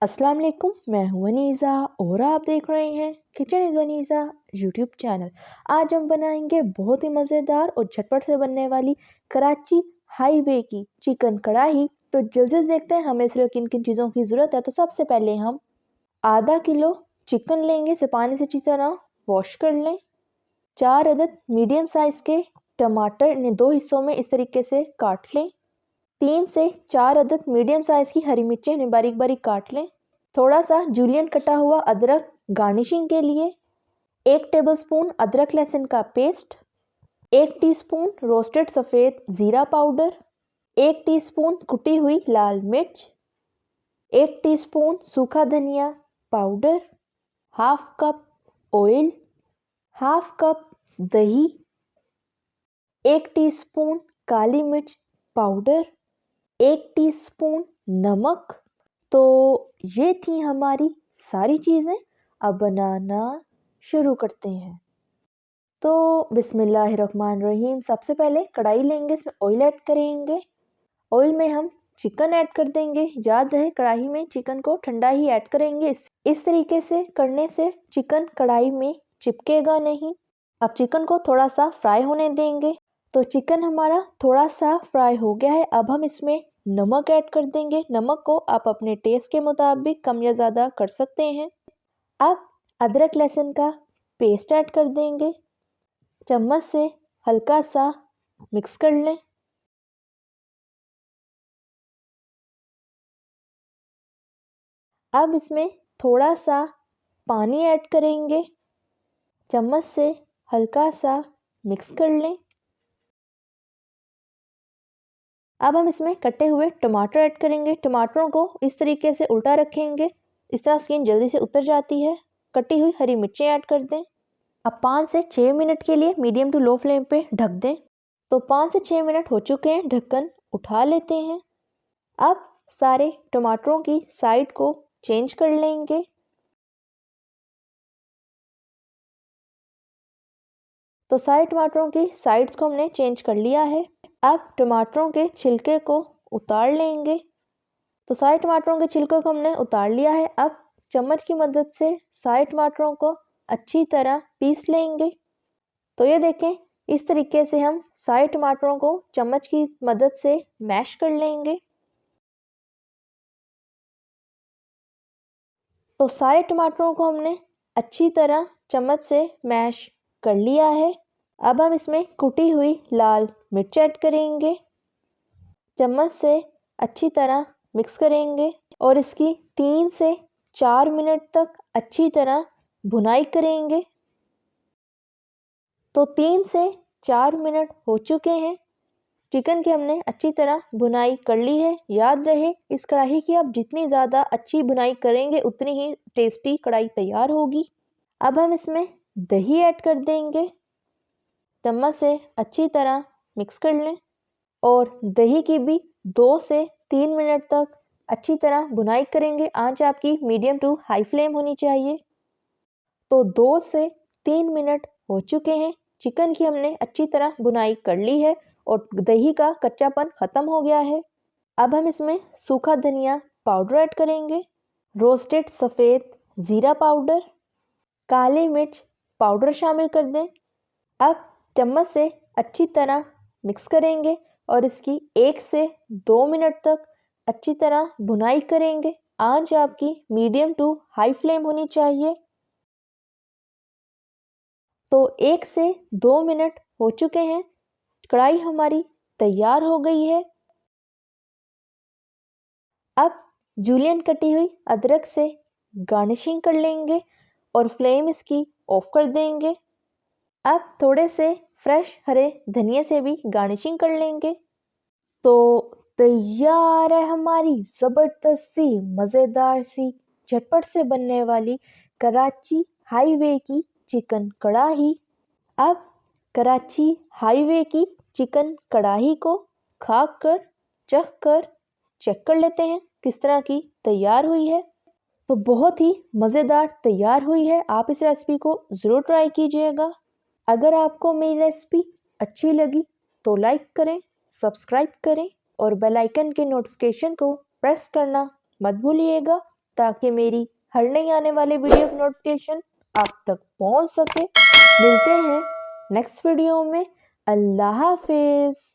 अस्सलाम वालेकुम, मैं हूँ वनीज़ा और आप देख रहे हैं kitchen is Vaneeza YouTube channel. आज हम बनाएंगे बहुत ही मज़ेदार और झटपट से बनने वाली कराची हाईवे की चिकन कढ़ाई। तो जल्दी से देखते हैं हमें सिर्फ किन किन चीज़ों की ज़रूरत है। तो सबसे पहले हम आधा किलो चिकन लेंगे, इसे पानी से अच्छी तरह वॉश कर लें। 4 अदद मीडियम साइज़ के टमाटर इन्हें 2 हिस्सों में इस तरीके से काट लें। 3 से 4 अदद मीडियम साइज़ की हरी मिर्चें इन्हें बारीक बारीक काट लें। थोड़ा सा जूलियन कटा हुआ अदरक गार्निशिंग के लिए। 1 टेबलस्पून अदरक लहसुन का पेस्ट। 1 टीस्पून रोस्टेड सफ़ेद ज़ीरा पाउडर। 1 टीस्पून कुटी हुई लाल मिर्च। 1 टीस्पून सूखा धनिया powder. Half cup oil. Half cup दही। 1 टीस्पून काली मिर्च पाउडर। 1 टीस्पून नमक। तो ये थी हमारी सारी चीज़ें। अब बनाना शुरू करते हैं। तो बिस्मिल्लाहिर्रहमानिर्रहीम। सबसे पहले कढ़ाई लेंगे, इसमें ऑयल ऐड करेंगे। ऑयल में हम चिकन ऐड कर देंगे। याद रहे कढ़ाई में चिकन को ठंडा ही ऐड करेंगे। इस तरीके से करने से चिकन कढ़ाई में चिपकेगा नहीं। अब चिकन को थोड़ा सा फ्राई होने देंगे। तो चिकन हमारा थोड़ा सा फ्राई हो गया है। अब हम इसमें नमक ऐड कर देंगे। नमक को आप अपने टेस्ट के मुताबिक कम या ज़्यादा कर सकते हैं। अब अदरक लहसुन का पेस्ट ऐड कर देंगे। चम्मच से हल्का सा मिक्स कर लें। अब इसमें थोड़ा सा पानी ऐड करेंगे। चम्मच से हल्का सा मिक्स कर लें। अब हम इसमें कटे हुए टमाटर ऐड करेंगे। टमाटरों को इस तरीके से उल्टा रखेंगे, इस तरह स्किन जल्दी से उतर जाती है। कटी हुई हरी मिर्चें ऐड कर दें। अब 5 से 6 मिनट के लिए मीडियम टू लो फ्लेम पे ढक दें। तो 5 से 6 मिनट हो चुके हैं, ढक्कन उठा लेते हैं। अब सारे टमाटरों की साइड को चेंज कर लेंगे। तो सारे टमाटरों की साइड्स को हमने चेंज कर लिया है। अब टमाटरों के छिलके को उतार लेंगे। तो सारे टमाटरों के छिलकों को हमने उतार लिया है। अब चम्मच की मदद से सारे टमाटरों को अच्छी तरह पीस लेंगे। तो ये देखें, इस तरीके से हम सारे टमाटरों को चम्मच की मदद से मैश कर लेंगे। तो सारे टमाटरों को हमने अच्छी तरह चम्मच से मैश कर लिया है। अब हम इसमें कुटी हुई लाल मिर्च ऐड करेंगे। चम्मच से अच्छी तरह मिक्स करेंगे और इसकी 3 से 4 मिनट तक अच्छी तरह भुनाई करेंगे। तो 3 से 4 मिनट हो चुके हैं। चिकन की हमने अच्छी तरह भुनाई कर ली है। याद रहे इस कढ़ाई की आप जितनी ज़्यादा अच्छी भुनाई करेंगे उतनी ही टेस्टी कढ़ाई तैयार होगी। अब हम इसमें दही ऐड कर देंगे। चम्मच से अच्छी तरह मिक्स कर लें और दही की भी 2 से 3 मिनट तक अच्छी तरह भुनाई करेंगे। आंच आपकी मीडियम टू हाई फ्लेम होनी चाहिए। तो 2 से 3 मिनट हो चुके हैं। चिकन की हमने अच्छी तरह भुनाई कर ली है और दही का कच्चापन ख़त्म हो गया है। अब हम इसमें सूखा धनिया पाउडर ऐड करेंगे। रोस्टेड सफ़ेद ज़ीरा पाउडर। काली मिर्च पाउडर शामिल कर दें। अब चम्मच से अच्छी तरह मिक्स करेंगे और इसकी 1 से 2 मिनट तक अच्छी तरह भुनाई करेंगे। आंच आपकी मीडियम टू हाई फ्लेम होनी चाहिए। तो 1 से 2 मिनट हो चुके हैं। कढ़ाई हमारी तैयार हो गई है। अब जूलियन कटी हुई अदरक से गार्निशिंग कर लेंगे और फ्लेम इसकी ऑफ कर देंगे। अब थोड़े से फ्रेश हरे धनिए से भी गार्निशिंग कर लेंगे। तो तैयार है हमारी ज़बरदस्त सी मज़ेदार सी झटपट से बनने वाली कराची हाईवे की चिकन कढ़ाई। अब कराची हाईवे की चिकन कढ़ाई को खाकर चेक कर लेते हैं किस तरह की तैयार हुई है। तो बहुत ही मज़ेदार तैयार हुई है। आप इस रेसिपी को ज़रूर ट्राई कीजिएगा। अगर आपको मेरी रेसिपी अच्छी लगी तो लाइक करें, सब्सक्राइब करें और बेल आइकन के नोटिफिकेशन को प्रेस करना मत भूलिएगा। ताकि मेरी हर नई आने वाली वीडियो की नोटिफिकेशन आप तक पहुंच सके। मिलते हैं नेक्स्ट वीडियो में। अल्लाह हाफिज़।